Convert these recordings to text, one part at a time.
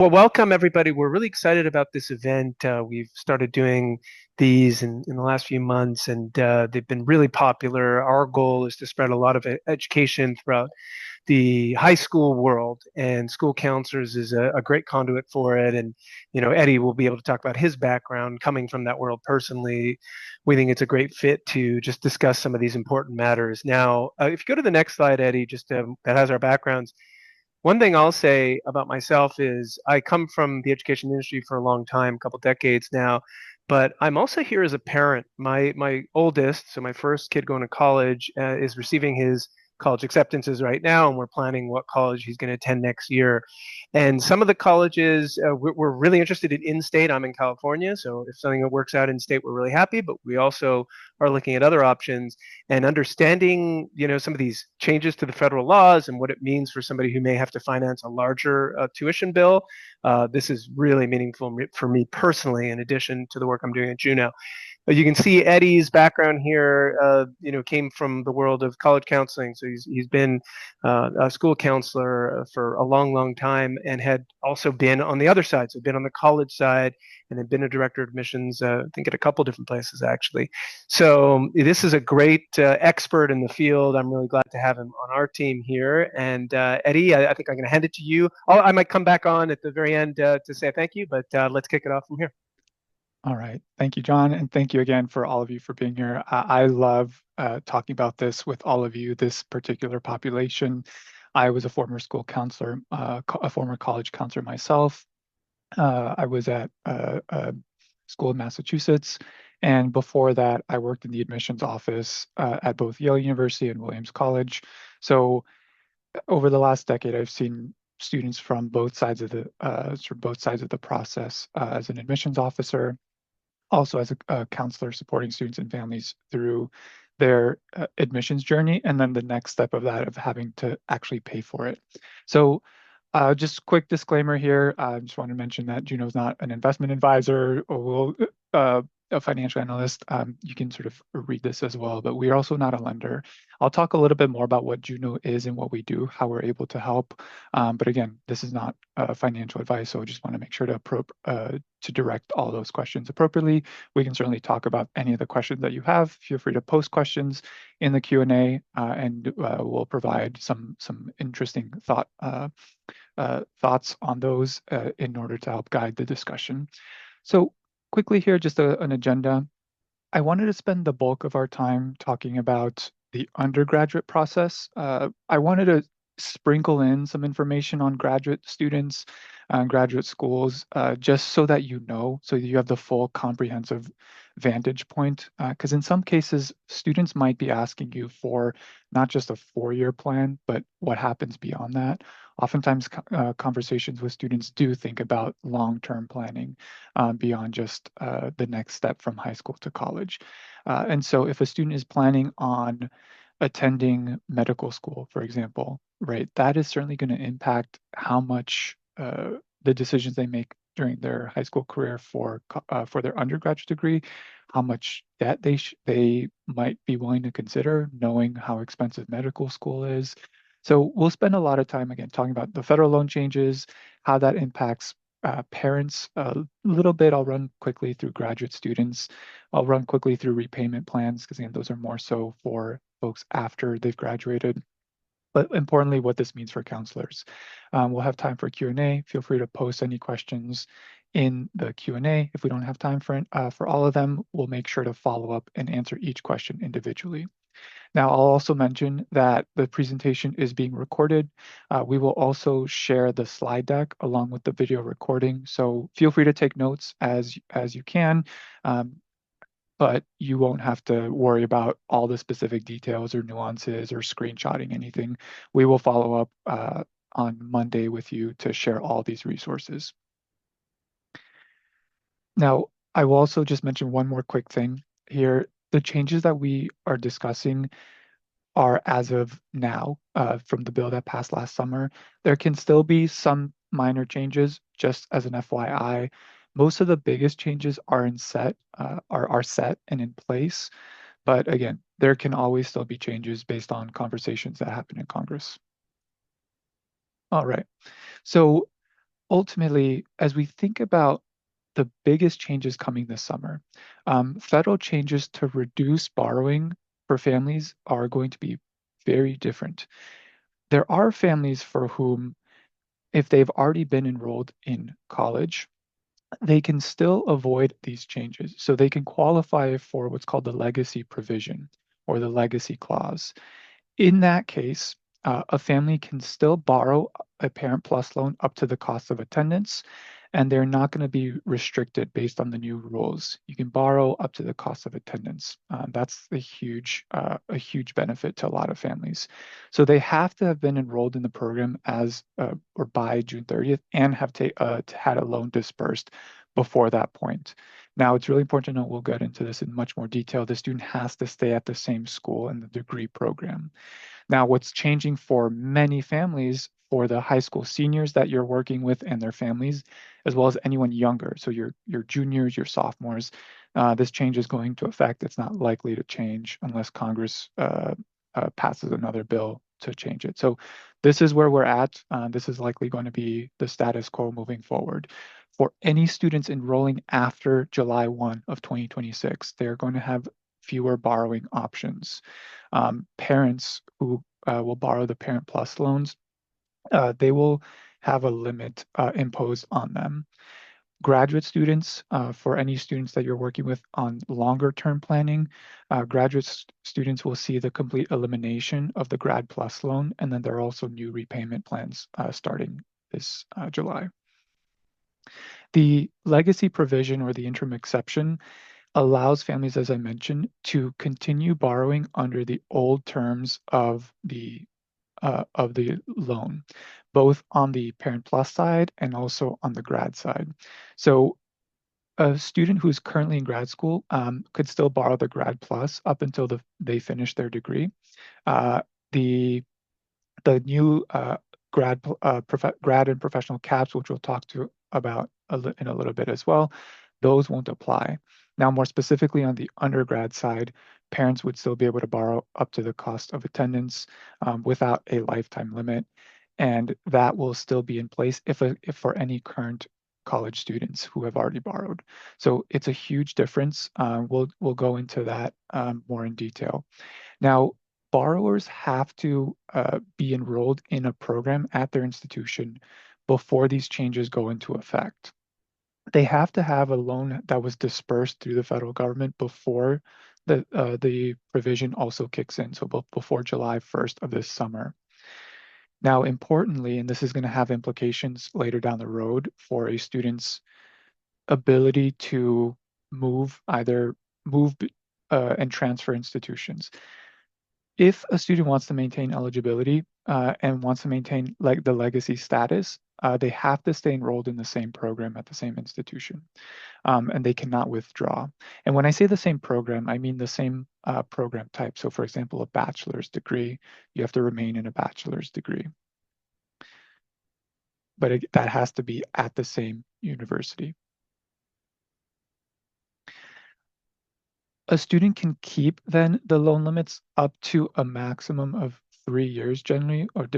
Well, welcome everybody. We're really excited about this event. We've started doing these in the last few months, and they've been really popular. Our goal is to spread a lot of education throughout the high school world, and school counselors is a great conduit for it. And Eddie will be able to talk about his background coming from that world personally. We think it's a great fit to just discuss some of these important matters. Now, if you go to the next slide, Eddie, just that has our backgrounds. One thing I'll say about myself is I come from the education industry for a long time, a couple decades now, but I'm also here as a parent. My oldest, so my first kid going to college, is receiving his college acceptances right now, and we're planning what college he's going to attend next year. And some of the colleges we're really interested in in-state. I'm in California, so if something that works out in-state, we're really happy. But we also are looking at other options and understanding, some of these changes to the federal laws and what it means for somebody who may have to finance a larger tuition bill. This is really meaningful for me personally, in addition to the work I'm doing at Juneau. You can see Eddie's background here, came from the world of college counseling. So he's been a school counselor for a long, long time, and had also been on the other side. So been on the college side, and had been a director of admissions, I think at a couple different places actually. So this is a great expert in the field. I'm really glad to have him on our team here. And Eddie, I think I'm going to hand it to you. I might come back on at the very end to say thank you, but let's kick it off from here. All right. Thank you, John. And thank you again for all of you for being here. I love talking about this with all of you, this particular population. I was a former school counselor, a former college counselor myself. I was at a school in Massachusetts. And before that, I worked in the admissions office at both Yale University and Williams College. So over the last decade, I've seen students from both sides of the process as an admissions officer, also as a counselor supporting students and families through their admissions journey, and then the next step of that of having to actually pay for it. So just quick disclaimer here. I just want to mention that Juno is not an investment advisor or a financial analyst. You can sort of read this as well, but we are also not a lender. I'll talk a little bit more about what Juno is and what we do, how we're able to help. But again, this is not financial advice, so I just want to make sure to direct all those questions appropriately. We can certainly talk about any of the questions that you have. Feel free to post questions in the Q&A, and we'll provide some interesting thoughts on those in order to help guide the discussion. So quickly here, just an agenda. I wanted to spend the bulk of our time talking about the undergraduate process. I wanted to sprinkle in some information on graduate students and graduate schools, just so that so you have the full comprehensive vantage point. Because in some cases, students might be asking you for not just a 4-year plan, but what happens beyond that. Oftentimes, conversations with students do think about long-term planning beyond just the next step from high school to college. And so if a student is planning on attending medical school, for example, right, that is certainly going to impact how much the decisions they make during their high school career for their undergraduate degree, how much debt they might be willing to consider, knowing how expensive medical school is. So we'll spend a lot of time again talking about the federal loan changes, how that impacts parents a little bit. I'll run quickly through graduate students. I'll run quickly through repayment plans because again, those are more so for folks after they've graduated. But importantly, what this means for counselors. We'll have time for Q&A. Feel free to post any questions in the Q&A. If we don't have time for all of them, we'll make sure to follow up and answer each question individually. Now, I'll also mention that the presentation is being recorded. We will also share the slide deck along with the video recording. So feel free to take notes as you can, but you won't have to worry about all the specific details or nuances or screenshotting anything. We will follow up on Monday with you to share all these resources. Now, I will also just mention one more quick thing here. The changes that we are discussing are as of now from the bill that passed last summer. There can still be some minor changes, just as an FYI. Most of the biggest changes are set and in place. But again, there can always still be changes based on conversations that happen in Congress. All right. So ultimately, as we think about the biggest changes coming this summer, federal changes to reduce borrowing for families are going to be very different. There are families for whom, if they've already been enrolled in college, they can still avoid these changes. So they can qualify for what's called the legacy provision or the legacy clause. In that case, a family can still borrow a Parent Plus loan up to the cost of attendance, and they're not going to be restricted based on the new rules. You can borrow up to the cost of attendance. That's a huge benefit to a lot of families. So they have to have been enrolled in the program as or by June 30th and have had a loan dispersed before that point. Now, it's really important to note, we'll get into this in much more detail, the student has to stay at the same school in the degree program. Now, what's changing for many families, for the high school seniors that you're working with and their families, as well as anyone younger, so your juniors, your sophomores, this change is going to affect. It's not likely to change unless Congress passes another bill to change it. So this is where we're at. This is likely going to be the status quo moving forward. For any students enrolling after July 1 of 2026, they're going to have fewer borrowing options. Parents who will borrow the Parent Plus loans, they will have a limit imposed on them. Graduate students, for any students that you're working with on longer term planning, students will see the complete elimination of the Grad Plus loan, and then there are also new repayment plans starting this July. The legacy provision or the interim exception allows families, as I mentioned, to continue borrowing under the old terms of the loan, both on the Parent Plus side and also on the grad side. So a student who's currently in grad school could still borrow the Grad Plus up until they finish their degree. Uh, the the new grad and professional caps, which we'll talk to about in a little bit as well, those won't apply. Now, more specifically on the undergrad side, parents would still be able to borrow up to the cost of attendance without a lifetime limit, and that will still be in place if for any current college students who have already borrowed. So it's a huge difference. We'll go into that more in detail. Now, borrowers have to be enrolled in a program at their institution before these changes go into effect. They have to have a loan that was dispersed through the federal government before the provision also kicks in, so before July 1st of this summer. Now, importantly, and this is going to have implications later down the road for a student's ability to either move and transfer institutions. If a student wants to maintain eligibility and wants to maintain the legacy status, they have to stay enrolled in the same program at the same institution, and they cannot withdraw. And when I say the same program, I mean the same program type. So for example, a bachelor's degree, you have to remain in a bachelor's degree, but that has to be at the same university. A student can keep then the loan limits up to a maximum of 3 years generally, or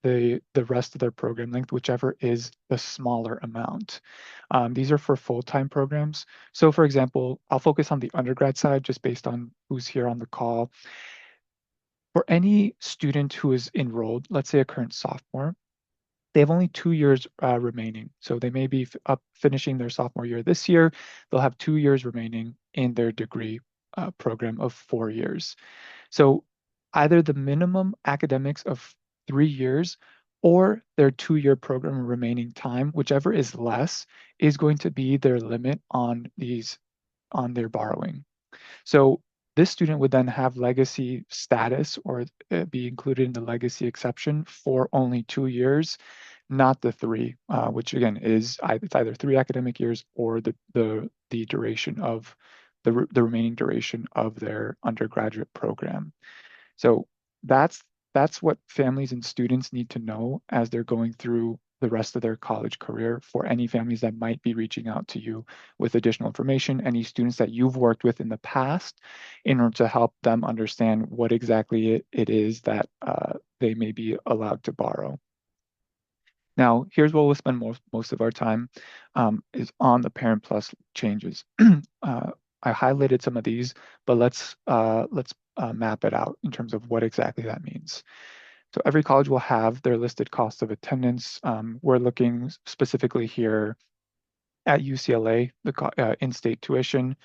the rest of their program length, whichever is the smaller amount. These are for full-time programs. So for example, I'll focus on the undergrad side just based on who's here on the call. For any student who is enrolled, let's say a current sophomore, they have only 2 years remaining. So they may be finishing their sophomore year this year. They'll have 2 years remaining in their degree program of 4 years. So either the minimum academics of 3 years or their 2 year program remaining time, whichever is less, is going to be their limit on their borrowing. So this student would then have legacy status or be included in the legacy exception for only 2 years, not the three, which again it's either 3 academic years or the duration of the remaining duration of their undergraduate program. So that's that's what families and students need to know as they're going through the rest of their college career. For any families that might be reaching out to you with additional information, any students that you've worked with in the past, in order to help them understand what exactly it is that they may be allowed to borrow. Now, here's where we'll spend most of our time is on the Parent Plus changes. I highlighted some of these, but let's map it out in terms of what exactly that means. So every college will have their listed cost of attendance. We're looking specifically here at UCLA, the in-state tuition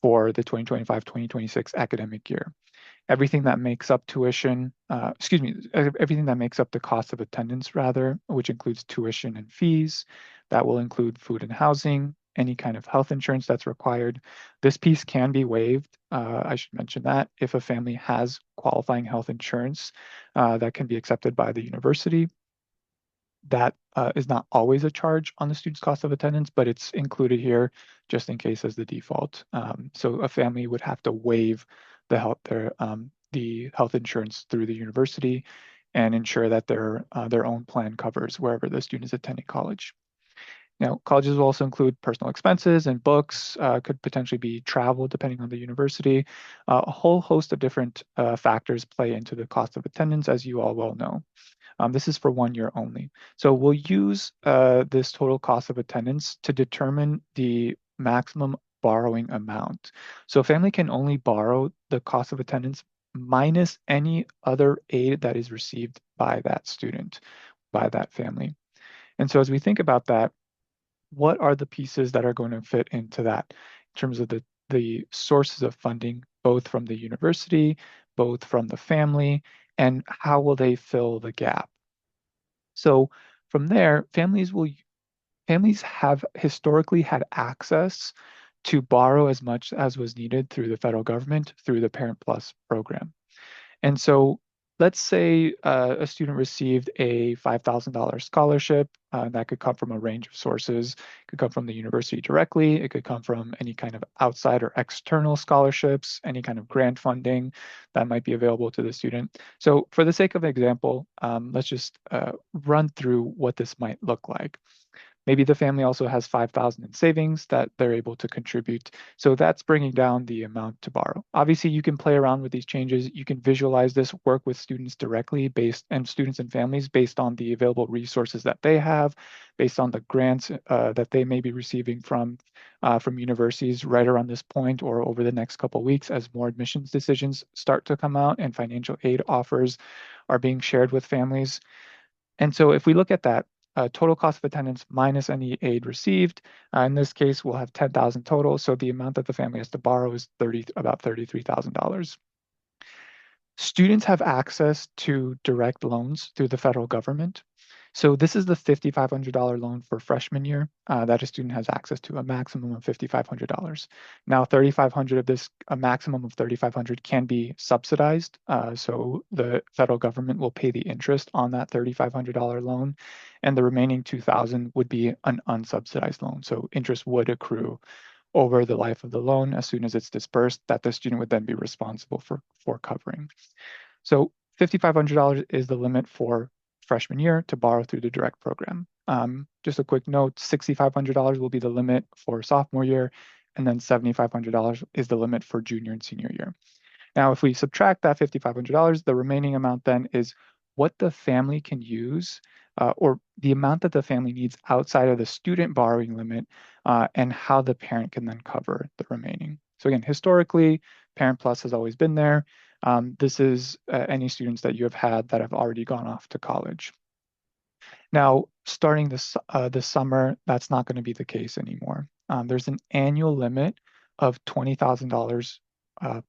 for the 2025-2026 academic year. Everything that makes up tuition, excuse me, everything that makes up the cost of attendance, rather, which includes tuition and fees. That will include food and housing, any kind of health insurance that's required. This piece can be waived. I should mention that if a family has qualifying health insurance that can be accepted by the university, that is not always a charge on the student's cost of attendance, but it's included here just in case as the default. So a family would have to waive the health insurance through the university and ensure that their own plan covers wherever the student is attending college. Now, colleges will also include personal expenses and books, could potentially be travel depending on the university. A whole host of different factors play into the cost of attendance, as you all well know. This is for 1 year only. So we'll use this total cost of attendance to determine the maximum borrowing amount. So a family can only borrow the cost of attendance minus any other aid that is received by that student, by that family. And so as we think about that, what are the pieces that are going to fit into that in terms of the sources of funding, both from the university, both from the family, and how will they fill the gap? So from there, families have historically had access to borrow as much as was needed through the federal government through the Parent Plus program. And so let's say a student received a $5,000 scholarship. That could come from a range of sources. It could come from the university directly. It could come from any kind of outside or external scholarships, any kind of grant funding that might be available to the student. So for the sake of example, let's just run through what this might look like. Maybe the family also has 5,000 in savings that they're able to contribute. So that's bringing down the amount to borrow. Obviously, you can play around with these changes. You can visualize this, work with students directly and students and families based on the available resources that they have, based on the grants that they may be receiving from universities right around this point or over the next couple of weeks as more admissions decisions start to come out and financial aid offers are being shared with families. And so if we look at that, total cost of attendance minus any aid received, in this case, we'll have 10,000 total. So the amount that the family has to borrow is about $33,000. Students have access to direct loans through the federal government. So this is the $5,500 loan for freshman year that a student has access to, a maximum of $5,500. Now, 3,500 of this, a maximum of 3,500 can be subsidized. So the federal government will pay the interest on that $3,500 loan, and the remaining 2,000 would be an unsubsidized loan. So interest would accrue over the life of the loan as soon as it's dispersed that the student would then be responsible for covering. So $5,500 is the limit for freshman year to borrow through the direct program. Just a quick note, $6,500 will be the limit for sophomore year, and then $7,500 is the limit for junior and senior year. Now, if we subtract that $5,500, the remaining amount then is what the family can use or the amount that the family needs outside of the student borrowing limit and how the parent can then cover the remaining. So again, historically, Parent Plus has always been there. This is any students that you have had that have already gone off to college. Now, starting this summer, that's not going to be the case anymore. There's an annual limit of $20,000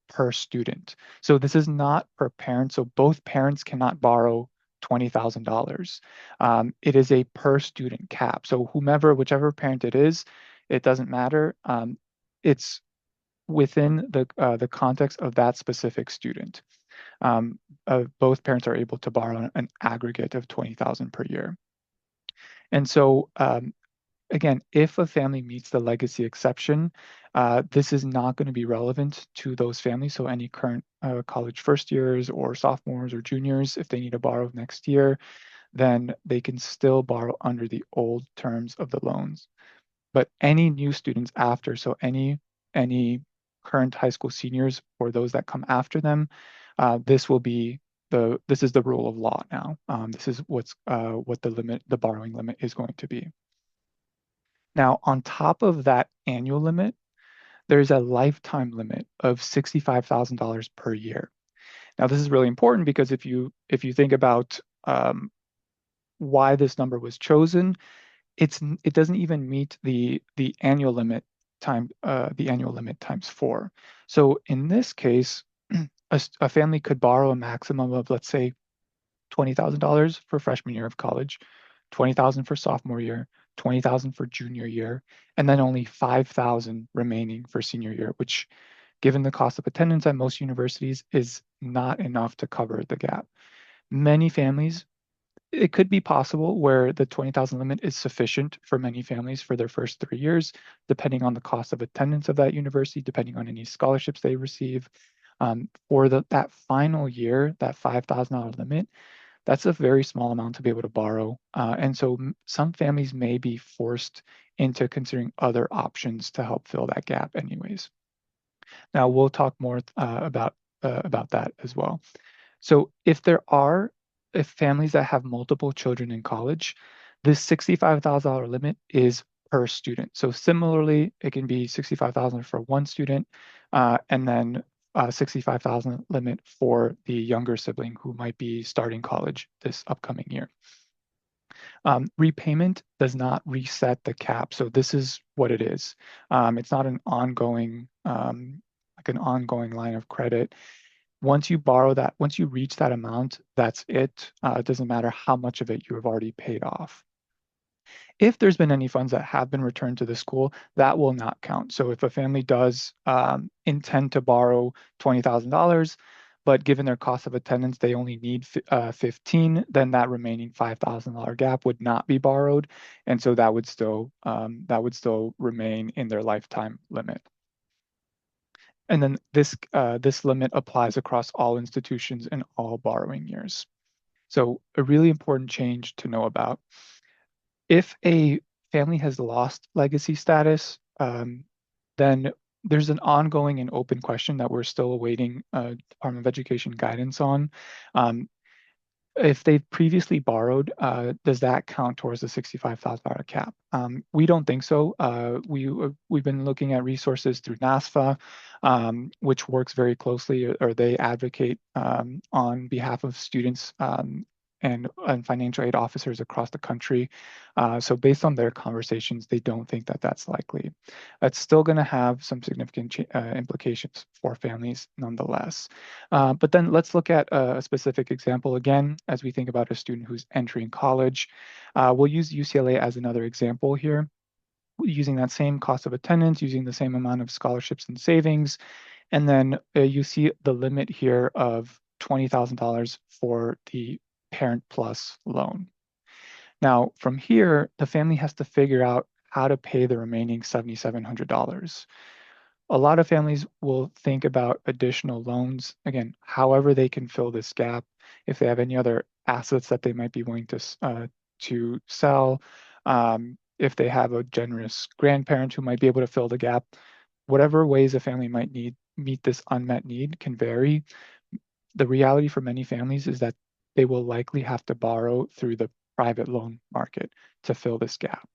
per student. So this is not per parent. So both parents cannot borrow $20,000. It is a per student cap. So whichever parent it is, it doesn't matter. It's within the context of that specific student. Both parents are able to borrow an aggregate of $20,000 per year. And so again, if a family meets the legacy exception, this is not going to be relevant to those families. So any current college first years or sophomores or juniors, if they need to borrow next year, then they can still borrow under the old terms of the loans. But any new students after, so any current high school seniors or those that come after them, this will be this is the rule of law now. This is what the borrowing limit is going to be. Now, on top of that annual limit, there's a lifetime limit of $65,000 per year. Now, this is really important because if you think about why this number was chosen, it doesn't even meet the annual limit times four. So in this case, a family could borrow a maximum of, let's say, $20,000 for freshman year of college, 20,000 for sophomore year, 20,000 for junior year, and then only 5,000 remaining for senior year, which, given the cost of attendance at most universities, is not enough to cover the gap. Many families, it could be possible where the 20,000 limit is sufficient for many families for their first 3 years, depending on the cost of attendance of that university, depending on any scholarships they receive. For that final year, that $5,000 limit, that's a very small amount to be able to borrow. And so some families may be forced into considering other options to help fill that gap anyways. Now we'll talk more about that as well. So if families that have multiple children in college, this $65,000 limit is per student. So similarly, it can be 65,000 for one student, and then 65,000 limit for the younger sibling who might be starting college this upcoming year. Repayment does not reset the cap, so this is what it is. It's not an ongoing like an ongoing line of credit. Once you reach that amount, that's it. It doesn't matter how much of it you have already paid off. If there's been any funds that have been returned to the school, that will not count. So if a family does intend to borrow $20,000, but given their cost of attendance, they only need 15, then that remaining $5,000 gap would not be borrowed. And so that would still remain in their lifetime limit. And then this limit applies across all institutions and all borrowing years. So a really important change to know about. If a family has lost legacy status, then there's an ongoing and open question that we're still awaiting Department of Education guidance on. If they've previously borrowed, does that count towards the $65,000 cap? We don't think so. We've been looking at resources through NASFA, which works very closely, or they advocate on behalf of students and financial aid officers across the country. So based on their conversations, they don't think that that's likely. That's still going to have some significant implications for families nonetheless. But then let's look at a specific example again, as we think about a student who's entering college. We'll use UCLA as another example here, using that same cost of attendance, using the same amount of scholarships and savings. And then you see the limit here of $20,000 for the Parent Plus loan. Now, from here, the family has to figure out how to pay the remaining $7,700. A lot of families will think about additional loans, again, however they can fill this gap. If they have any other assets that they might be willing to sell, if they have a generous grandparent who might be able to fill the gap, whatever ways a family might meet this unmet need can vary. The reality for many families is that they will likely have to borrow through the private loan market to fill this gap.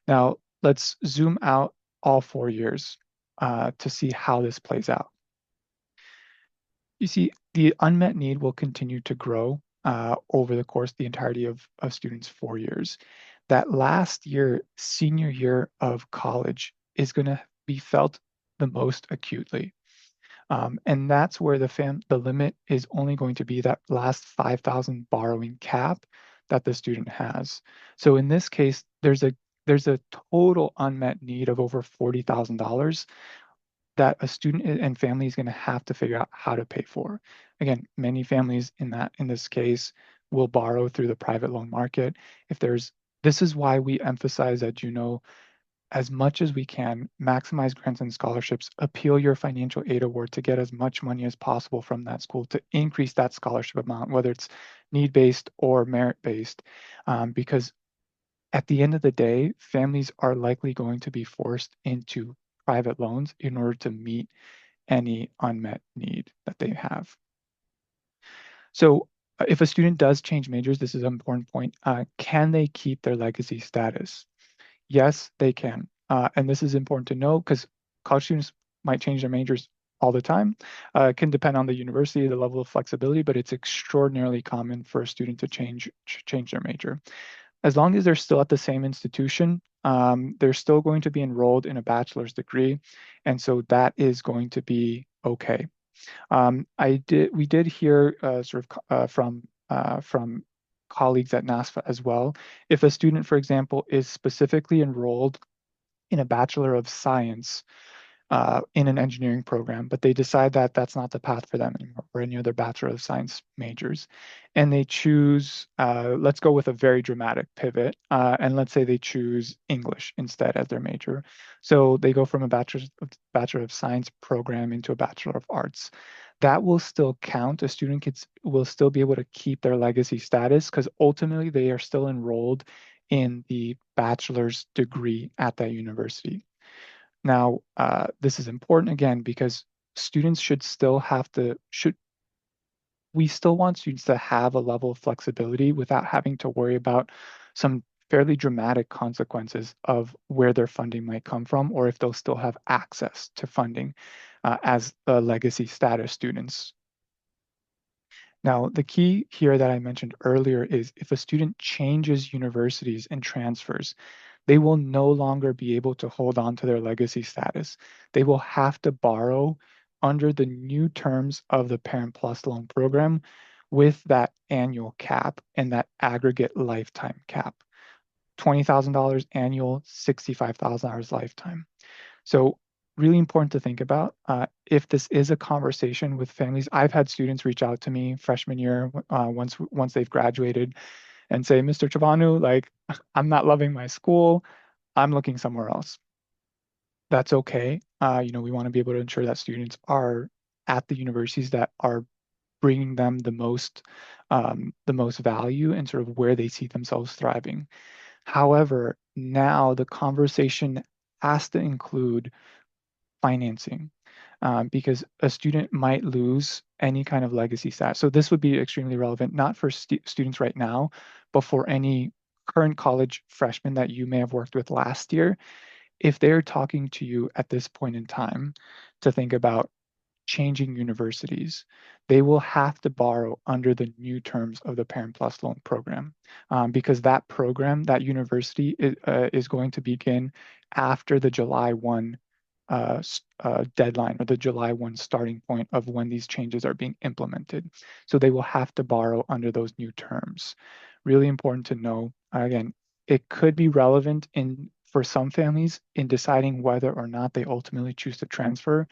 Now, let's zoom out all 4 years to see how this plays out. You see, the unmet need will continue to grow over the course of the entirety of students' 4 years. That last year, senior year of college, is going to be felt the most acutely. And that's where the limit is only going to be that last 5,000 borrowing cap that the student has. So in this case, there's a total unmet need of over $40,000 that a student and family is going to have to figure out how to pay for. Again, many families in this case will borrow through the private loan market. This is why we emphasize at Juneau, as much as we can, maximize grants and scholarships, appeal your financial aid award to get as much money as possible from that school to increase that scholarship amount, whether it's need-based or merit-based, because at the end of the day, families are likely going to be forced into private loans in order to meet any unmet need that they have. So if a student does change majors, this is an important point. Can they keep their legacy status? Yes, they can. And this is important to know because college students might change their majors all the time. It can depend on the university, the level of flexibility, but it's extraordinarily common for a student to change their major. As long as they're still at the same institution, they're still going to be enrolled in a bachelor's degree. And so that is going to be okay. We did hear from colleagues at NASFA as well. If a student, for example, is specifically enrolled in a Bachelor of Science in an engineering program, but they decide that that's not the path for them anymore, or any other Bachelor of Science majors, and they choose, let's go with a very dramatic pivot, and let's say they choose English instead as their major. So they go from a Bachelor of Science program into a Bachelor of Arts. That will still count. A student will still be able to keep their legacy status because ultimately they are still enrolled in the bachelor's degree at that university. Now, this is important again because students should we still want students to have a level of flexibility without having to worry about some fairly dramatic consequences of where their funding might come from or if they'll still have access to funding as legacy status students. Now, the key here that I mentioned earlier is if a student changes universities and transfers, they will no longer be able to hold on to their legacy status. They will have to borrow under the new terms of the Parent Plus loan program with that annual cap and that aggregate lifetime cap. $20,000 annual, $65,000 lifetime. So really important to think about. If this is a conversation with families, I've had students reach out to me freshman year once they've graduated and say, Mr. Chavanu, like I'm not loving my school. I'm looking somewhere else. That's okay. We want to be able to ensure that students are at the universities that are bringing them the most value and sort of where they see themselves thriving. However, now the conversation has to include financing because a student might lose any kind of legacy status. So this would be extremely relevant, not for students right now, but for any current college freshmen that you may have worked with last year. If they're talking to you at this point in time to think about changing universities, they will have to borrow under the new terms of the Parent Plus loan program because that program, that university is going to begin after the July 1 deadline or the July 1 starting point of when these changes are being implemented. So they will have to borrow under those new terms. Really important to know. Again, it could be relevant for some families in deciding whether or not they ultimately choose to transfer.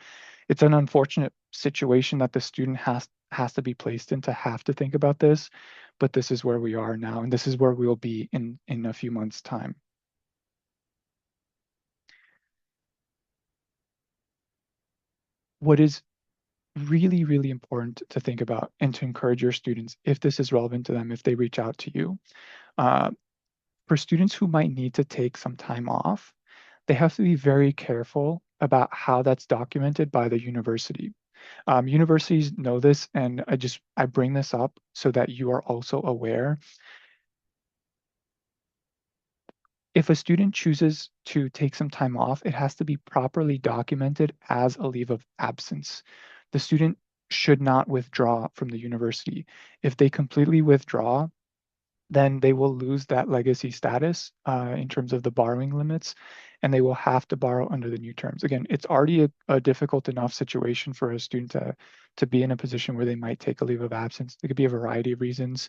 It's an unfortunate situation that the student has to be placed in to have to think about this, but this is where we are now, and this is where we'll be in a few months' time. What is really, really important to think about and to encourage your students, if this is relevant to them, if they reach out to you, uh, for students who might need to take some time off, they have to be very careful about how that's documented by the university. Universities know this, and I bring this up so that you are also aware. If a student chooses to take some time off, it has to be properly documented as a leave of absence. The student should not withdraw from the university. If they completely withdraw, then they will lose that legacy status in terms of the borrowing limits, and they will have to borrow under the new terms. Again, it's already a difficult enough situation for a student to be in a position where they might take a leave of absence. There could be a variety of reasons.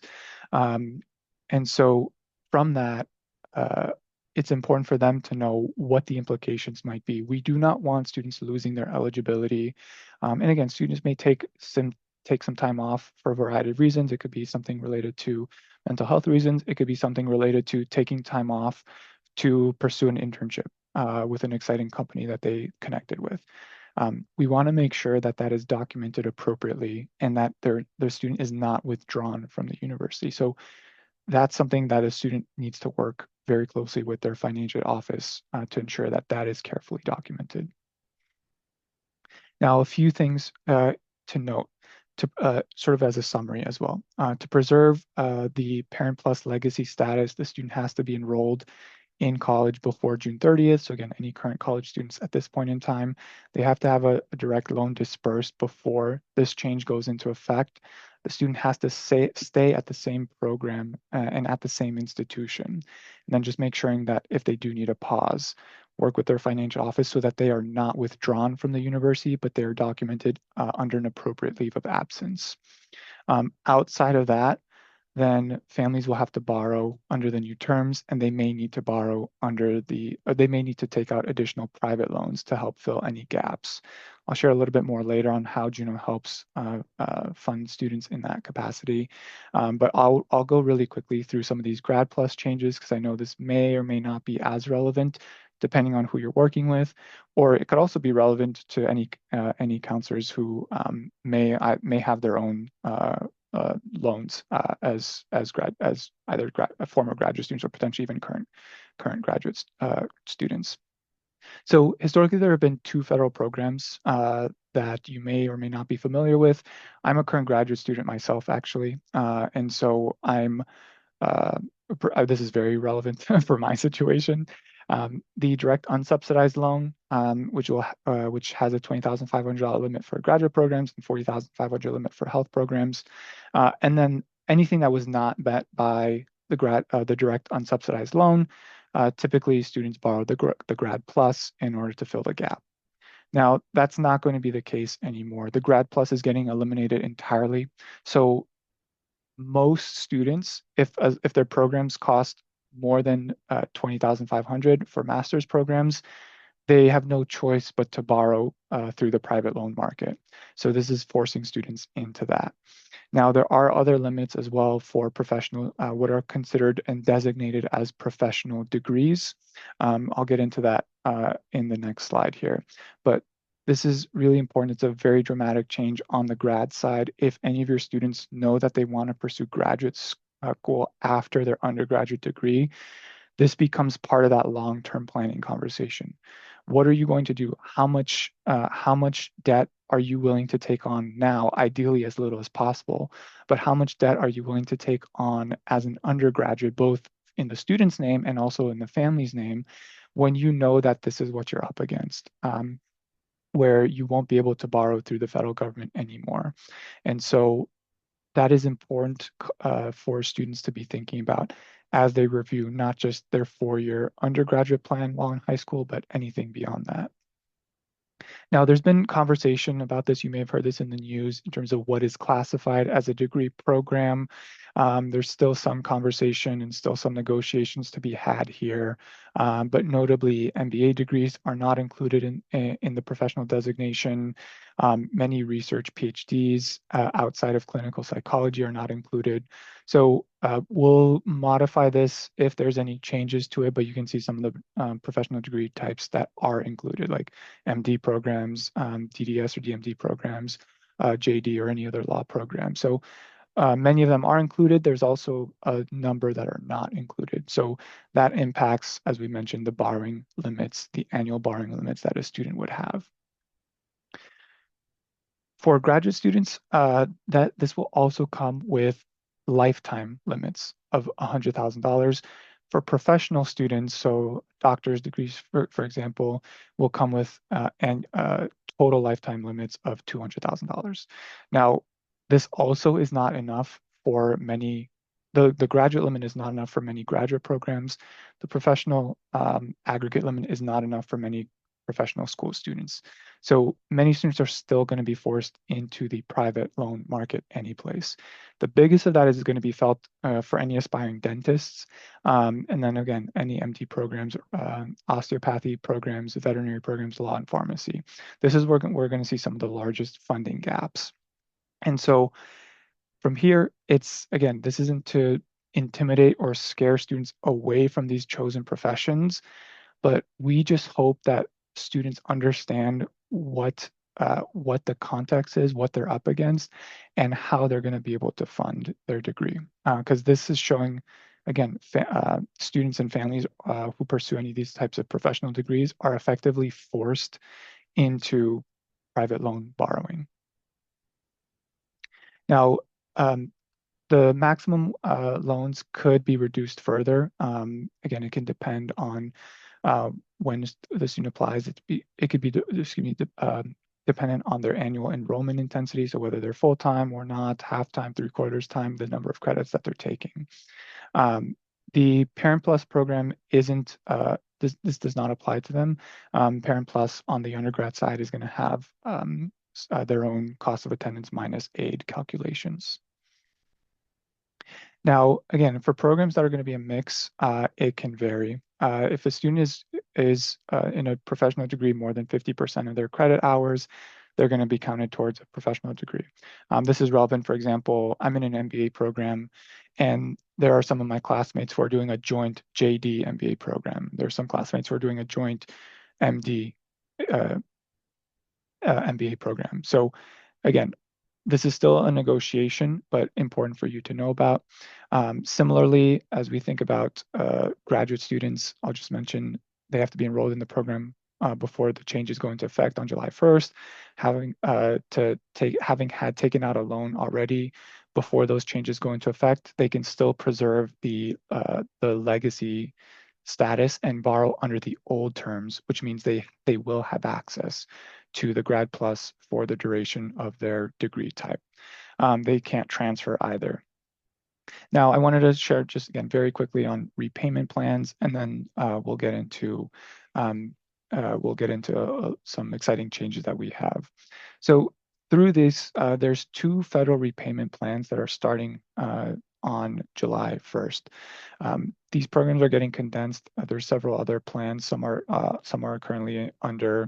Um, and so from that, uh, it's important for them to know what the implications might be. We do not want students losing their eligibility. And again, students may take some time off for a variety of reasons. It could be something related to mental health reasons. It could be something related to taking time off to pursue an internship with an exciting company that they connected with. We want to make sure that that is documented appropriately and that their student is not withdrawn from the university. So that's something that a student needs to work very closely with their financial office to ensure that that is carefully documented. Now, a few things to note. to sort of as a summary as well. To preserve the Parent Plus legacy status, the student has to be enrolled in college before June 30th. So again, any current college students at this point in time, they have to have a direct loan dispersed before this change goes into effect. The student has to stay at the same program and at the same institution. And then just make sure that if they do need a pause, work with their financial office so that they are not withdrawn from the university, but they are documented under an appropriate leave of absence. Outside of that, then families will have to borrow under the new terms, and they may need to borrow under or they may need to take out additional private loans to help fill any gaps. I'll share a little bit more later on how Juno helps fund students in that capacity. But I'll go really quickly through some of these Grad Plus changes because I know this may or may not be as relevant depending on who you're working with, or it could also be relevant to any counselors who may have their own loans as either former graduate students or potentially even current graduate students. So historically, there have been two federal programs that you may or may not be familiar with. I'm a current graduate student myself, actually, and so uh, this is very relevant for my situation. The direct unsubsidized loan, which has a $20,500 limit for graduate programs and $40,500 limit for health programs, and then anything that was not met by the direct unsubsidized loan, typically students borrow the Grad Plus in order to fill the gap. Now, that's not going to be the case anymore. The Grad Plus is getting eliminated entirely. So most students, if their programs cost more than 20,500 for master's programs, they have no choice but to borrow through the private loan market. So this is forcing students into that. Now, there are other limits as well for professional, what are considered and designated as professional degrees. I'll get into that in the next slide here. But this is really important. It's a very dramatic change on the grad side. If any of your students know that they want to pursue graduate school after their undergraduate degree, this becomes part of that long-term planning conversation. What are you going to do? How much debt are you willing to take on now? Ideally, as little as possible. But how much debt are you willing to take on as an undergraduate, both in the student's name and also in the family's name, when you know that this is what you're up against, where you won't be able to borrow through the federal government anymore? And so that is important for students to be thinking about as they review not just their four-year undergraduate plan while in high school, but anything beyond that. Now, there's been conversation about this. You may have heard this in the news in terms of what is classified as a degree program. There's still some conversation and still some negotiations to be had here. But notably, MBA degrees are not included in the professional designation. Many research PhDs outside of clinical psychology are not included. So we'll modify this if there's any changes to it, but you can see some of the professional degree types that are included, like MD programs, DDS or DMD programs, JD or any other law program. So many of them are included. There's also a number that are not included. So that impacts, as we mentioned, the borrowing limits, the annual borrowing limits that a student would have. For graduate students, that this will also come with lifetime limits of $100,000. For professional students, so doctor's degrees, for example, will come with total lifetime limits of $200,000. Now, this also is not enough for many. The graduate limit is not enough for many graduate programs. The professional aggregate limit is not enough for many professional school students. So many students are still going to be forced into the private loan market anyplace. The biggest of that is going to be felt for any aspiring dentists. And then again, any MD programs, osteopathy programs, veterinary programs, law and pharmacy. This is where we're going to see some of the largest funding gaps. And so from here, again, this isn't to intimidate or scare students away from these chosen professions, but we just hope that students understand what the context is, what they're up against, and how they're going to be able to fund their degree. Because this is showing, again, students and families who pursue any of these types of professional degrees are effectively forced into private loan borrowing. Now, the maximum loans could be reduced further. Again, it can depend on when the student applies. It could be, excuse me, dependent on their annual enrollment intensity. So whether they're full-time or not, half-time, three-quarters time, the number of credits that they're taking. Um, the Parent Plus program isn't, this does not apply to them. Parent Plus on the undergrad side is going to have their own cost of attendance minus aid calculations. Now, again, for programs that are going to be a mix, it can vary. If a student is in a professional degree more than 50% of their credit hours, they're going to be counted towards a professional degree. This is relevant, for example, I'm in an MBA program, and there are some of my classmates who are doing a joint JD MBA program. There are some classmates who are doing a joint MD uh, MBA program. So again, this is still a negotiation, but important for you to know about. Similarly, as we think about graduate students, I'll just mention they have to be enrolled in the program before the changes go into effect on July 1st. Having had taken out a loan already before those changes go into effect, they can still preserve the legacy status and borrow under the old terms, which means they will have access to the Grad Plus for the duration of their degree type. They can't transfer either. Now, I wanted to share just again very quickly on repayment plans, and then um, we'll get into some exciting changes that we have. So through this, there's two federal repayment plans that are starting on July 1st. These programs are getting condensed. There's several other plans. Some are currently under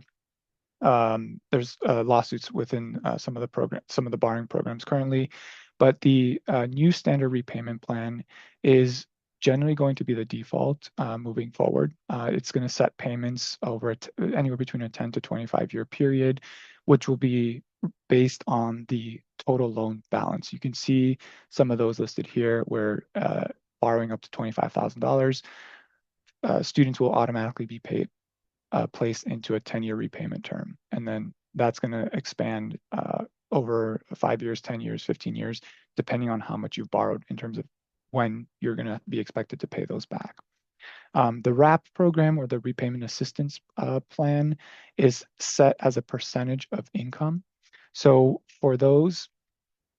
there's lawsuits within some of the borrowing programs currently, but the new standard repayment plan is generally going to be the default moving forward. It's going to set payments over anywhere between a 10 to 25-year period, which will be based on the total loan balance. You can see some of those listed here where borrowing up to $25,000, students will automatically be paid placed into a 10-year repayment term. And then that's going to expand over 5 years, 10 years, 15 years, depending on how much you've borrowed in terms of when you're going to be expected to pay those back. The RAP program, or the repayment assistance plan, is set as a percentage of income. So for those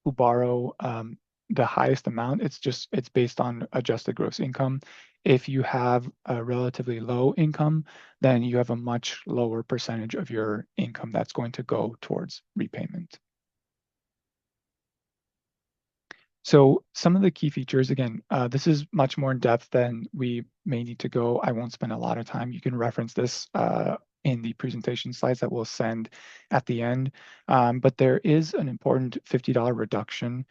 who borrow the highest amount, it's based on adjusted gross income. If you have a relatively low income, then you have a much lower percentage of your income that's going to go towards repayment. So some of the key features, again, this is much more in depth than we may need to go. I won't spend a lot of time. You can reference this in the presentation slides that we'll send at the end. But there is an important $50 reduction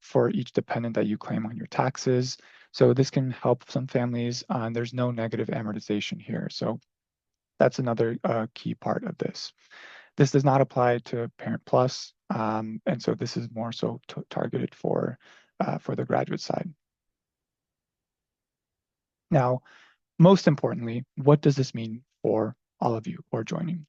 for each dependent that you claim on your taxes. So this can help some families, and there's no negative amortization here. So that's another key part of this. This does not apply to Parent Plus, and so this is more so targeted for the graduate side. Now, most importantly, what does this mean for all of you who are joining?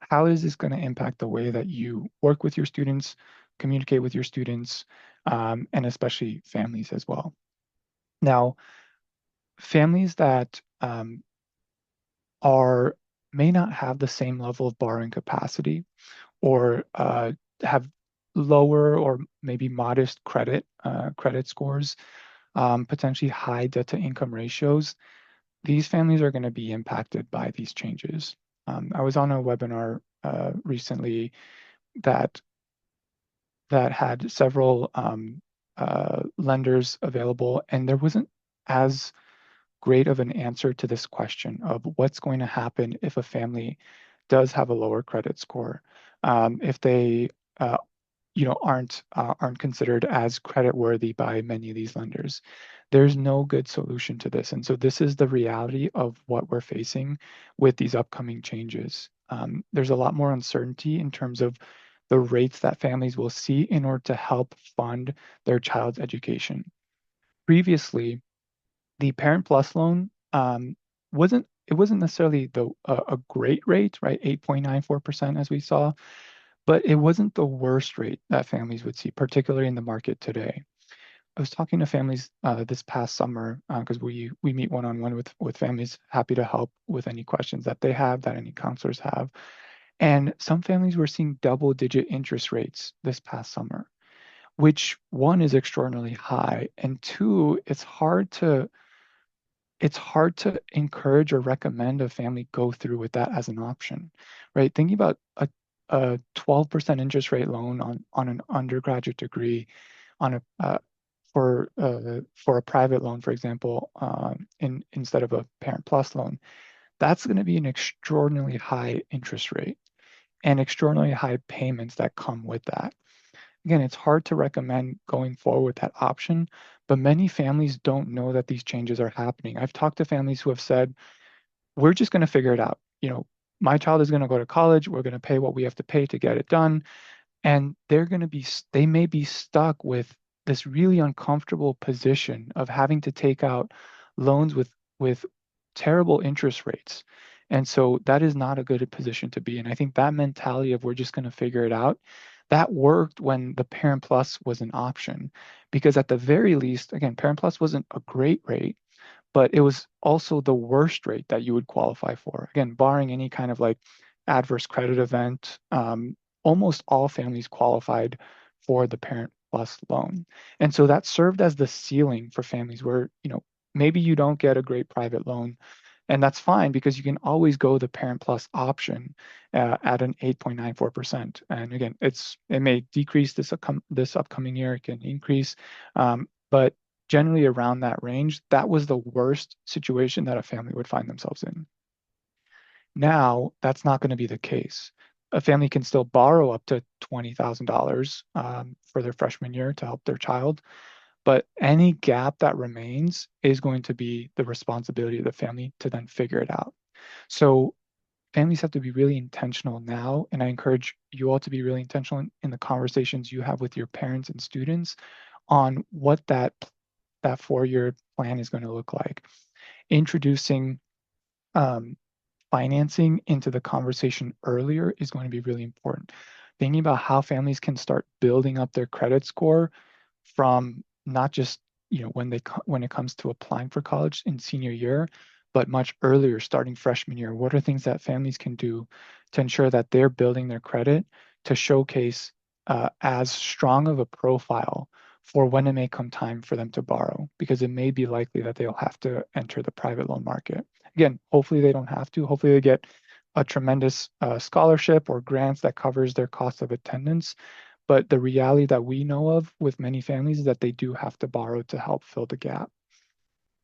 How is this going to impact the way that you work with your students, communicate with your students, and especially families as well? Now, families that may not have the same level of borrowing capacity, or have lower or maybe modest credit scores, potentially high debt to income ratios, these families are going to be impacted by these changes. I was on a webinar recently that had several lenders available, and there wasn't as great of an answer to this question of what's going to happen if a family does have a lower credit score, if they aren't considered as credit worthy by many of these lenders. There's no good solution to this, and so this is the reality of what we're facing with these upcoming changes. There's a lot more uncertainty in terms of the rates that families will see in order to help fund their child's education. Previously, the Parent Plus loan wasn't necessarily a great rate, right? 8.94% as we saw, but it wasn't the worst rate that families would see, particularly in the market today. I was talking to families this past summer because we meet one-on-one with families, happy to help with any questions that they have, that any counselors have. And some families were seeing double-digit interest rates this past summer, which one is extraordinarily high, and two, it's hard to encourage or recommend a family go through with that as an option, right? Thinking about a 12% interest rate loan on an undergraduate degree on a for a private loan, for example, instead of a Parent Plus loan, that's going to be an extraordinarily high interest rate and extraordinarily high payments that come with that. Again, it's hard to recommend going forward with that option, but many families don't know that these changes are happening. I've talked to families who have said, we're just going to figure it out. My child is going to go to college. We're going to pay what we have to pay to get it done. And they may be stuck with this really uncomfortable position of having to take out loans with terrible interest rates. And so that is not a good position to be in. I think that mentality of we're just going to figure it out, that worked when the Parent Plus was an option. Because at the very least, again, Parent Plus wasn't a great rate, but it was also the worst rate that you would qualify for. Again, barring any kind of like adverse credit event, almost all families qualified for the Parent Plus loan. And so that served as the ceiling for families where, maybe you don't get a great private loan, and that's fine because you can always go the Parent Plus option at an 8.94%. And again, it may decrease this upcoming year, it can increase, but generally around that range, that was the worst situation that a family would find themselves in. Now, that's not going to be the case. A family can still borrow up to $20,000 for their freshman year to help their child, but any gap that remains is going to be the responsibility of the family to then figure it out. So families have to be really intentional now, and I encourage you all to be really intentional in the conversations you have with your parents and students on what that 4-year plan is going to look like. Introducing um, financing into the conversation earlier is going to be really important. Thinking about how families can start building up their credit score from not just when it comes to applying for college in senior year, but much earlier, starting freshman year. What are things that families can do to ensure that they're building their credit to showcase as strong of a profile for when it may come time for them to borrow, because it may be likely that they'll have to enter the private loan market. Again, hopefully they don't have to. Hopefully they get a tremendous scholarship or grants that covers their cost of attendance. But the reality that we know of with many families is that they do have to borrow to help fill the gap.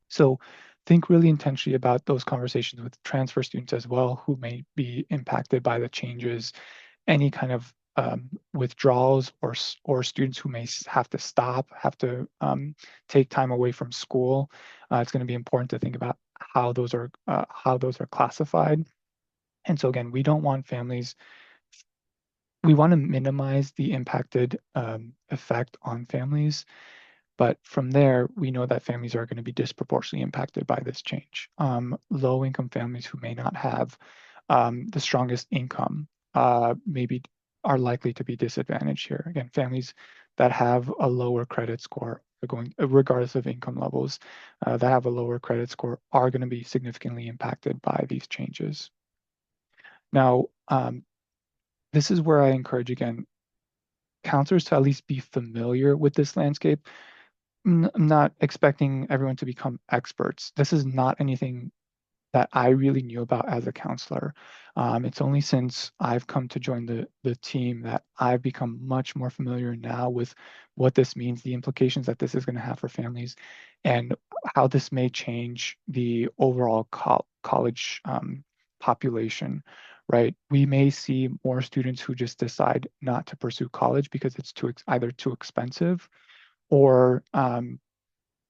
So think really intentionally about those conversations with transfer students as well, who may be impacted by the changes, any kind of withdrawals or students who may have to stop, have to take time away from school. It's going to be important to think about how those are classified. And so again, we want to minimize the impacted effect on families. But from there, we know that families are going to be disproportionately impacted by this change. Low-income families who may not have the strongest income maybe are likely to be disadvantaged here. Again, families that have a lower credit score are going, regardless of income levels, that have a lower credit score are going to be significantly impacted by these changes. Now, this is where I encourage, again, counselors to at least be familiar with this landscape. I'm not expecting everyone to become experts. This is not anything that I really knew about as a counselor. It's only since I've come to join the team that I've become much more familiar now with what this means, the implications that this is going to have for families, and how this may change the overall college population, right? We may see more students who just decide not to pursue college because it's either too expensive or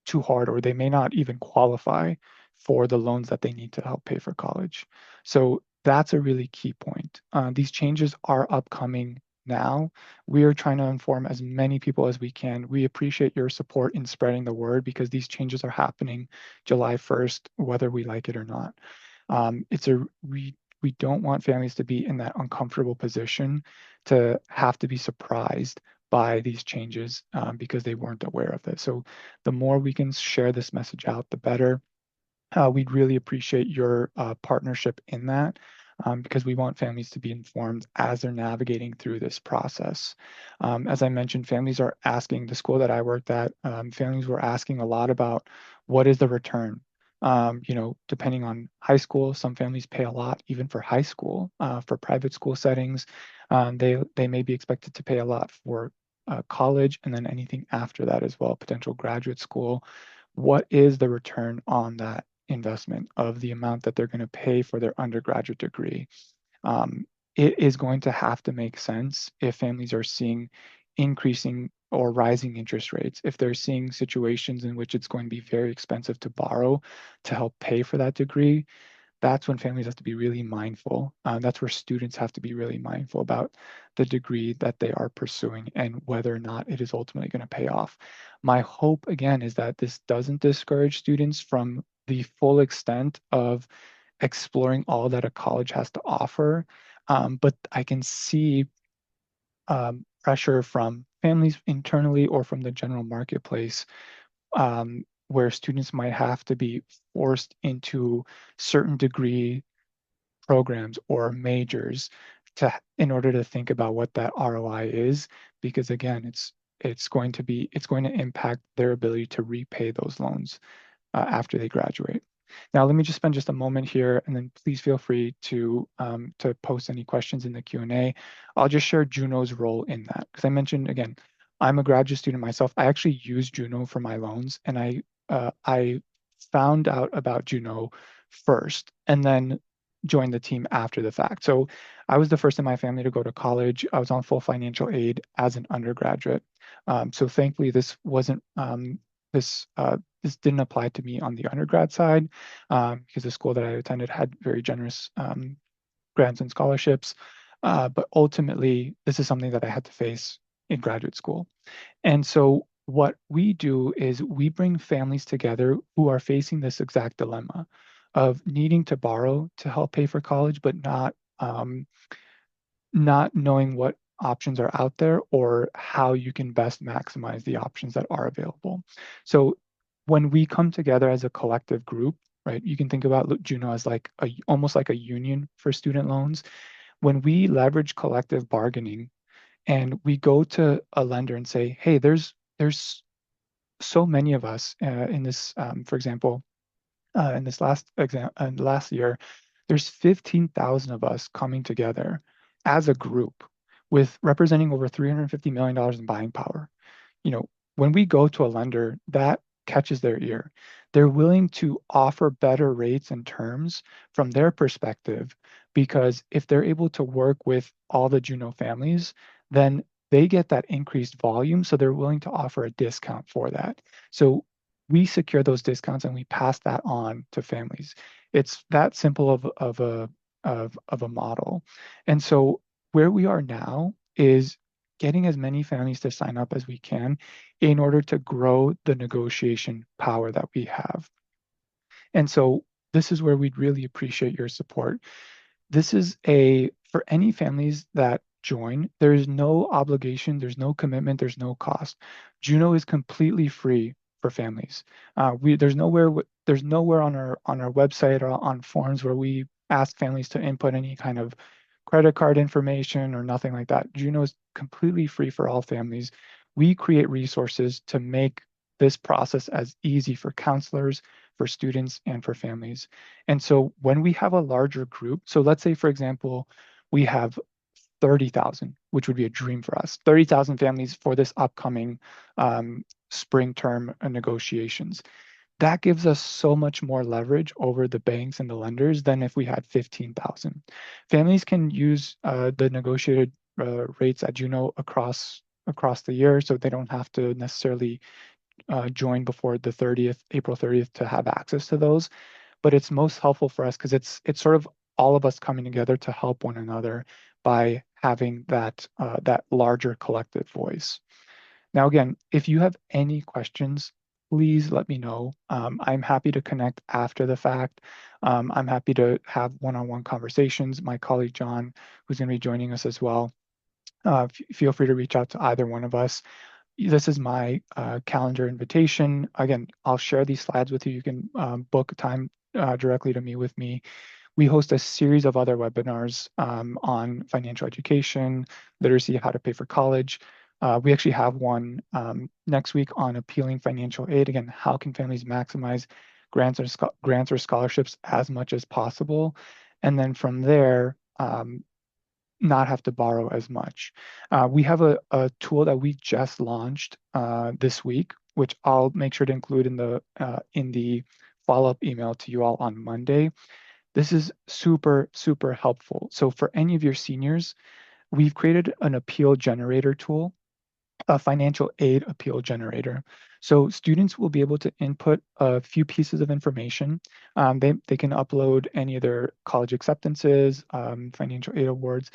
too hard, or they may not even qualify for the loans that they need to help pay for college. So that's a really key point. These changes are upcoming now. We are trying to inform as many people as we can. We appreciate your support in spreading the word because these changes are happening July 1st, whether we like it or not. It's a we don't want families to be in that uncomfortable position to have to be surprised by these changes because they weren't aware of this. So the more we can share this message out, the better. We'd really appreciate your partnership in that because we want families to be informed as they're navigating through this process. As I mentioned, families are asking, the school that I worked at, families were asking a lot about what is the return. Depending on high school, some families pay a lot, even for high school. For private school settings, they may be expected to pay a lot for college and then anything after that as well, potential graduate school. What is the return on that investment of the amount that they're going to pay for their undergraduate degree? It is going to have to make sense if families are seeing increasing or rising interest rates, if they're seeing situations in which it's going to be very expensive to borrow to help pay for that degree. That's when families have to be really mindful. That's where students have to be really mindful about the degree that they are pursuing and whether or not it is ultimately going to pay off. My hope, again, is that this doesn't discourage students from the full extent of exploring all that a college has to offer. But I can see pressure from families internally or from the general marketplace where students might have to be forced into certain degree programs or majors in order to think about what that ROI is, because again, it's going to impact their ability to repay those loans after they graduate. Now, let me just spend just a moment here, and then please feel free to post any questions in the Q&A. I'll just share Juno's role in that, because I mentioned, again, I'm a graduate student myself. I actually use Juno for my loans, and I found out about Juno first, and then joined the team after the fact. So I was the first in my family to go to college. I was on full financial aid as an undergraduate. So thankfully, this this didn't apply to me on the undergrad side because the school that I attended had very generous grants and scholarships. But ultimately, this is something that I had to face in graduate school. And so what we do is we bring families together who are facing this exact dilemma of needing to borrow to help pay for college, but not knowing what options are out there or how you can best maximize the options that are available. So when we come together as a collective group, right, you can think about Juno as like almost like a union for student loans. When we leverage collective bargaining and we go to a lender and say, hey, there's so many of us in this, for example, in this last year, there's 15,000 of us coming together as a group with representing over $350 million in buying power. When we go to a lender, that catches their ear. They're willing to offer better rates and terms from their perspective because if they're able to work with all the Juno families, then they get that increased volume. So they're willing to offer a discount for that. So we secure those discounts and we pass that on to families. It's that simple of a model. And so where we are now is getting as many families to sign up as we can in order to grow the negotiation power that we have. And so this is where we'd really appreciate your support. For any families that join, there is no obligation, there's no commitment, there's no cost. Juno is completely free for families. There's nowhere on our website or on forums where we ask families to input any kind of credit card information or nothing like that. Juno is completely free for all families. We create resources to make this process as easy for counselors, for students, and for families. And so when we have a larger group, so let's say, for example, we have 30,000, which would be a dream for us, 30,000 families for this upcoming spring term negotiations. That gives us so much more leverage over the banks and the lenders than if we had 15,000. Families can use the negotiated rates at Juno across the year, so they don't have to necessarily join before the 30th, April 30th, to have access to those. But it's most helpful for us because it's sort of all of us coming together to help one another by having that larger collective voice. Now, again, if you have any questions please let me know. I'm happy to connect after the fact. I'm happy to have one-on-one conversations. My colleague John, who's going to be joining us as well, feel free to reach out to either one of us. This is my calendar invitation. Again, I'll share these slides with you. You can book time directly to me with me. We host a series of other webinars on financial education, literacy, how to pay for college. We actually have one next week on appealing financial aid. Again, how can families maximize grants or scholarships as much as possible? And then from there, not have to borrow as much. We have a tool that we just launched this week, which I'll make sure to include in the follow-up email to you all on Monday. This is super, super helpful. So for any of your seniors, we've created an appeal generator tool, a financial aid appeal generator. So students will be able to input a few pieces of information. They can upload any of their college acceptances, financial aid awards,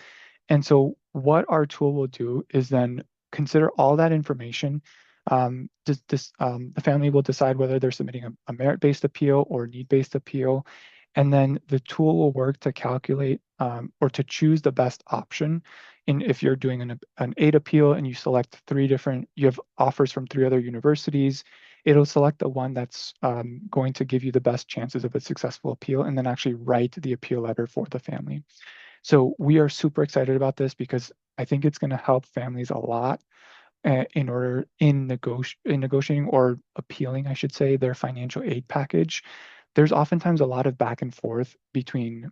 and so what our tool will do is then consider all that information. The family will decide whether they're submitting a merit-based appeal or need-based appeal. And then the tool will work to calculate or to choose the best option. If you're doing an aid appeal and you select you have offers from 3 other universities, it'll select the one that's going to give you the best chances of a successful appeal and then actually write the appeal letter for the family. So we are super excited about this because I think it's going to help families a lot in negotiating or appealing, I should say, their financial aid package. There's oftentimes a lot of back and forth between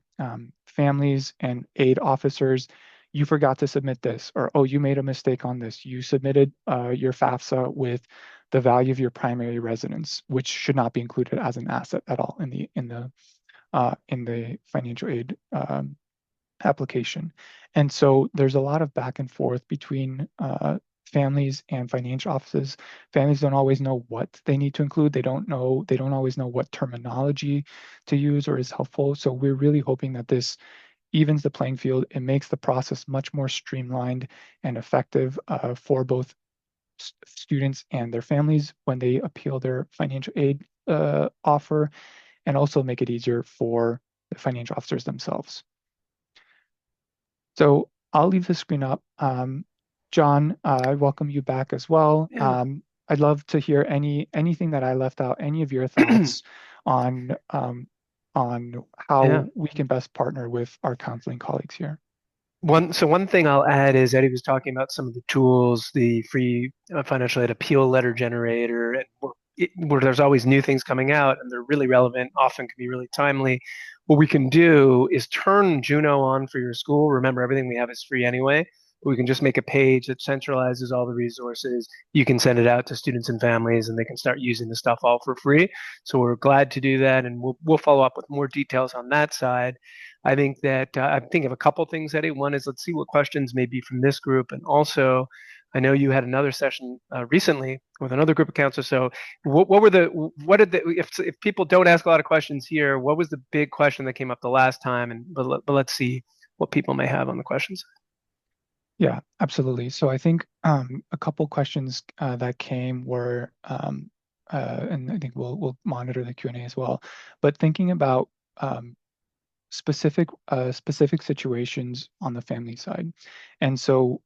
families and aid officers. You forgot to submit this, or oh, you made a mistake on this. You submitted your FAFSA with the value of your primary residence, which should not be included as an asset at all in the financial aid application. And so there's a lot of back and forth between families and financial offices. Families don't always know what they need to include. They don't always know what terminology to use or is helpful. So we're really hoping that this evens the playing field. It makes the process much more streamlined and effective for both students and their families when they appeal their financial aid offer, and also make it easier for the financial officers themselves. So I'll leave the screen up. John, I welcome you back as well. Yeah. I'd love to hear anything that I left out, any of your thoughts on Yeah. how we can best partner with our counseling colleagues here. One thing I'll add is Eddie was talking about some of the tools, the free financial aid appeal letter generator, and where there's always new things coming out and they're really relevant, often can be really timely. What we can do is turn Juno on for your school. Remember, everything we have is free anyway. We can just make a page that centralizes all the resources. You can send it out to students and families, and they can start using the stuff all for free. So we're glad to do that, and we'll follow up with more details on that side. I think that I'm thinking of a couple things, Eddie. One is let's see what questions may be from this group, and also I know you had another session recently with another group of counselors. So what did if people don't ask a lot of questions here, what was the big question that came up the last time? But let's see what people may have on the questions. Yeah, absolutely. So I think a couple questions that came were, and I think we'll monitor the Q&A as well. But thinking about specific situations on the family side. And so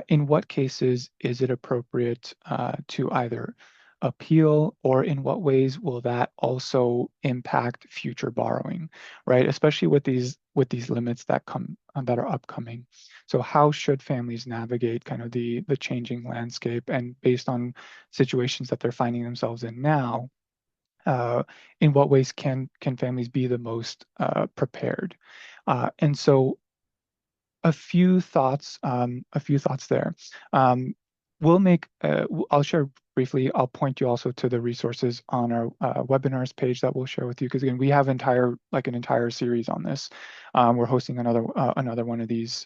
in what cases is it appropriate to either appeal, or in what ways will that also impact future borrowing, right? Especially with these limits that are upcoming. So how should families navigate kind of the changing landscape, and based on situations that they're finding themselves in now, in what ways can families be the most prepared? And so a few thoughts there. I'll share briefly. I'll point you also to the resources on our webinars page that we'll share with you, because again, we have an entire series on this. We're hosting another one of these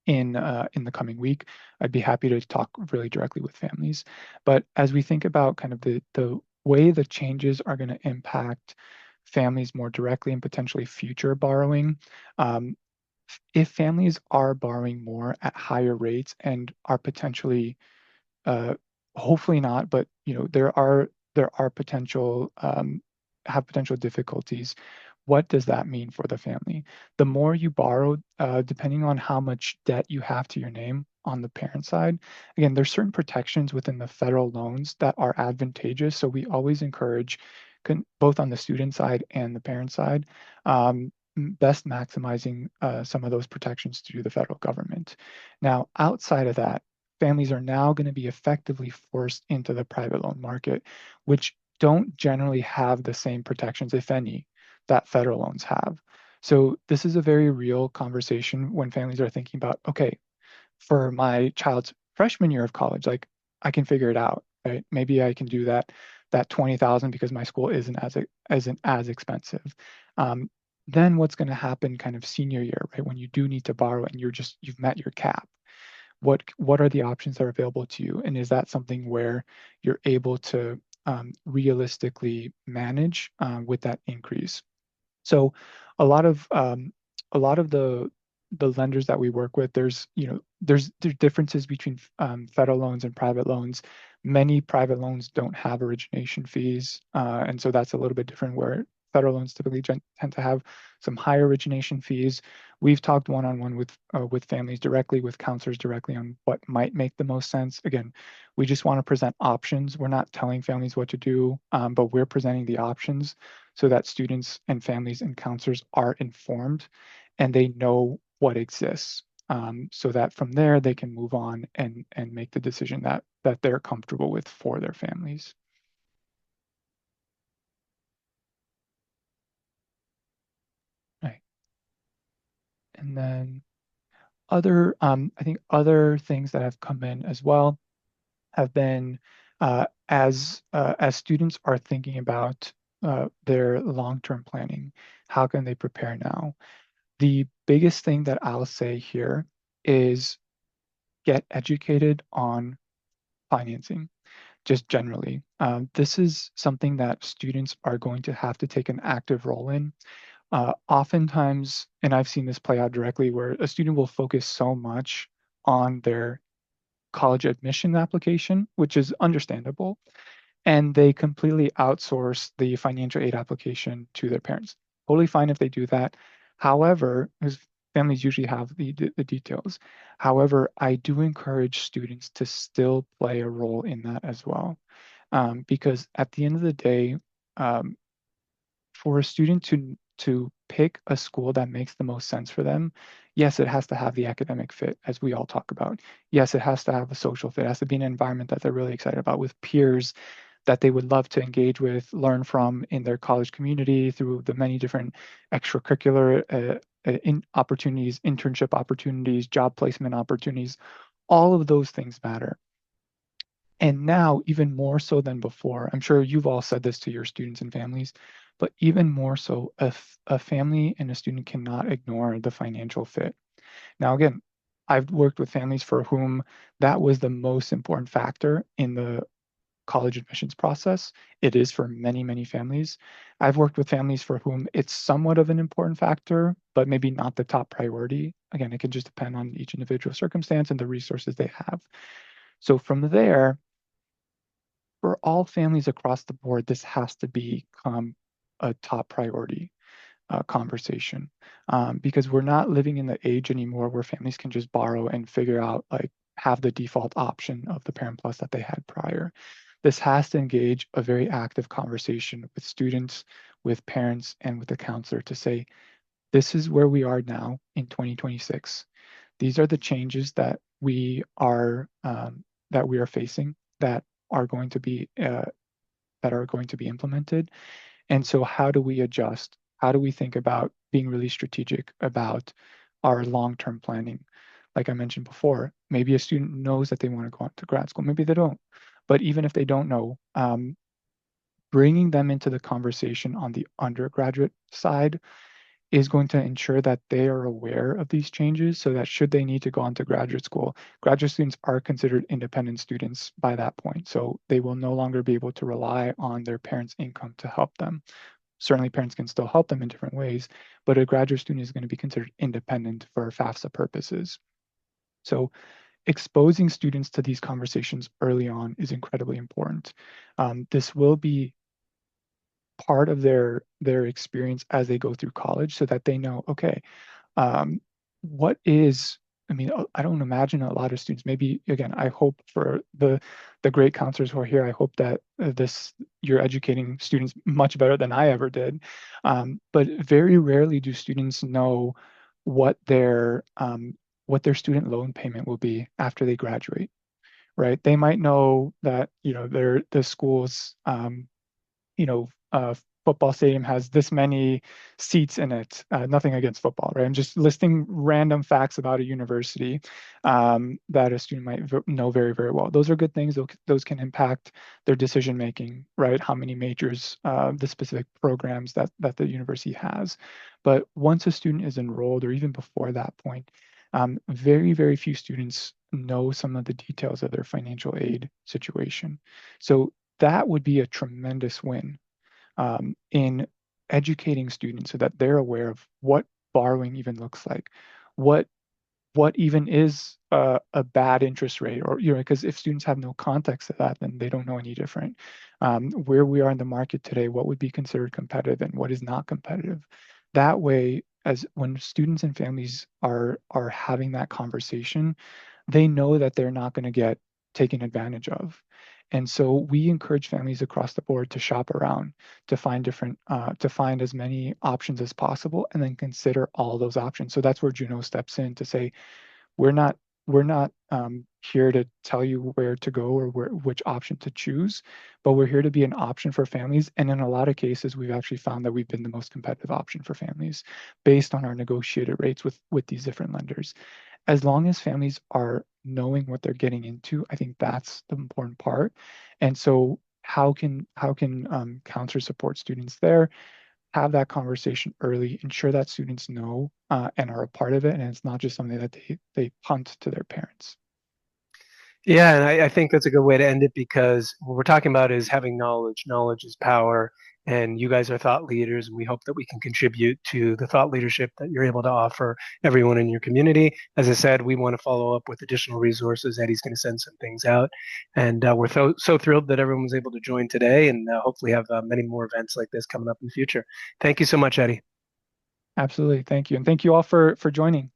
in the coming week. I'd be happy to talk really directly with families. But as we think about kind of the way the changes are going to impact families more directly and potentially future borrowing, if families are borrowing more at higher rates and are potentially hopefully not, but there are potential have potential difficulties. What does that mean for the family? The more you borrow, depending on how much debt you have to your name on the parent side, again, there's certain protections within the federal loans that are advantageous. So we always encourage, both on the student side and the parent side, best maximizing some of those protections through the federal government. Now, outside of that, families are now going to be effectively forced into the private loan market, which don't generally have the same protections, if any, that federal loans have. So this is a very real conversation when families are thinking about, okay, for my child's freshman year of college, like I can figure it out, right? Maybe I can do that 20,000 because my school isn't as expensive. Um, then what's going to happen kind of senior year, right? When you do need to borrow and you've met your cap, what are the options that are available to you? And is that something where you're able to realistically manage with that increase? So a lot of the lenders that we work with, there's differences between federal loans and private loans. Many private loans don't have origination fees, and so that's a little bit different. Where federal loans typically tend to have some high origination fees. We've talked one-on-one with families directly, with counselors directly on what might make the most sense. Again, we just want to present options. We're not telling families what to do, but we're presenting the options so that students and families and counselors are informed and they know what exists. So that from there they can move on and make the decision that they're comfortable with for their families. Right. And then I think other things that have come in as well have been as students are thinking about their long-term planning, how can they prepare now? The biggest thing that I'll say here is get educated on financing, just generally. This is something that students are going to have to take an active role in. Oftentimes, and I've seen this play out directly, where a student will focus so much on their college admission application, which is understandable, and they completely outsource the financial aid application to their parents. Totally fine if they do that. However, because families usually have the details. However, I do encourage students to still play a role in that as well. Because at the end of the day, um, for a student to pick a school that makes the most sense for them, yes, it has to have the academic fit, as we all talk about. Yes, it has to have a social fit. It has to be an environment that they're really excited about with peers that they would love to engage with, learn from in their college community through the many different extracurricular opportunities, internship opportunities, job placement opportunities. All of those things matter. And now, even more so than before, I'm sure you've all said this to your students and families, but even more so, if a family and a student cannot ignore the financial fit. Now, again, I've worked with families for whom that was the most important factor in the college admissions process. It is for many, many families. I've worked with families for whom it's somewhat of an important factor, but maybe not the top priority. Again, it can just depend on each individual circumstance and the resources they have. So from there, for all families across the board, this has to become a top priority conversation because we're not living in the age anymore where families can just borrow and figure out, like, have the default option of the Parent Plus that they had prior. This has to engage a very active conversation with students, with parents, and with the counselor to say, this is where we are now in 2026. These are the changes that we are facing that are going to be implemented. And so how do we adjust? How do we think about being really strategic about our long-term planning? Like I mentioned before, maybe a student knows that they want to go on to grad school. Maybe they don't. But even if they don't know, bringing them into the conversation on the undergraduate side is going to ensure that they are aware of these changes so that should they need to go on to graduate students are considered independent students by that point. So they will no longer be able to rely on their parents' income to help them. Certainly parents can still help them in different ways, but a graduate student is going to be considered independent for FAFSA purposes. So exposing students to these conversations early on is incredibly important. This will be part of their experience as they go through college so that they know, okay, um, what is, I mean, I don't imagine a lot of students, maybe again, I hope for the great counselors who are here, I hope that you're educating students much better than I ever did. But very rarely do students know what what their student loan payment will be after they graduate, right? They might know that, the school's football stadium has this many seats in it. Nothing against football, right? I'm just listing random facts about a university that a student might know very, very well. Those are good things. Those can impact their decision making, right? How many majors, the specific programs that the university has. But once a student is enrolled, or even before that point, very, very few students know some of the details of their financial aid situation. So that would be a tremendous win in educating students so that they're aware of what borrowing even looks like, what what even is a bad interest rate, or because if students have no context to that, then they don't know any different. Where we are in the market today, what would be considered competitive and what is not competitive. That way, as when students and families are having that conversation, they know that they're not going to get taken advantage of. And so we encourage families across the board to shop around, to find as many options as possible, and then consider all those options. So that's where Juno steps in to say, we're not we're not here to tell you where to go or which option to choose, but we're here to be an option for families. And in a lot of cases, we've actually found that we've been the most competitive option for families based on our negotiated rates with these different lenders. As long as families are knowing what they're getting into, I think that's the important part. And so how can counselors support students there? Have that conversation early, ensure that students know and are a part of it, and it's not just something that they punt to their parents. Yeah, and I think that's a good way to end it because what we're talking about is having knowledge. Knowledge is power, and you guys are thought leaders, and we hope that we can contribute to the thought leadership that you're able to offer everyone in your community. As I said, we want to follow up with additional resources. Eddie's going to send some things out, and we're so thrilled that everyone was able to join today, and hopefully have many more events like this coming up in the future. Thank you so much, Eddie. Absolutely. Thank you. And thank you all for joining.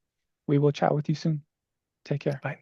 We will chat with you soon. Take care. Bye.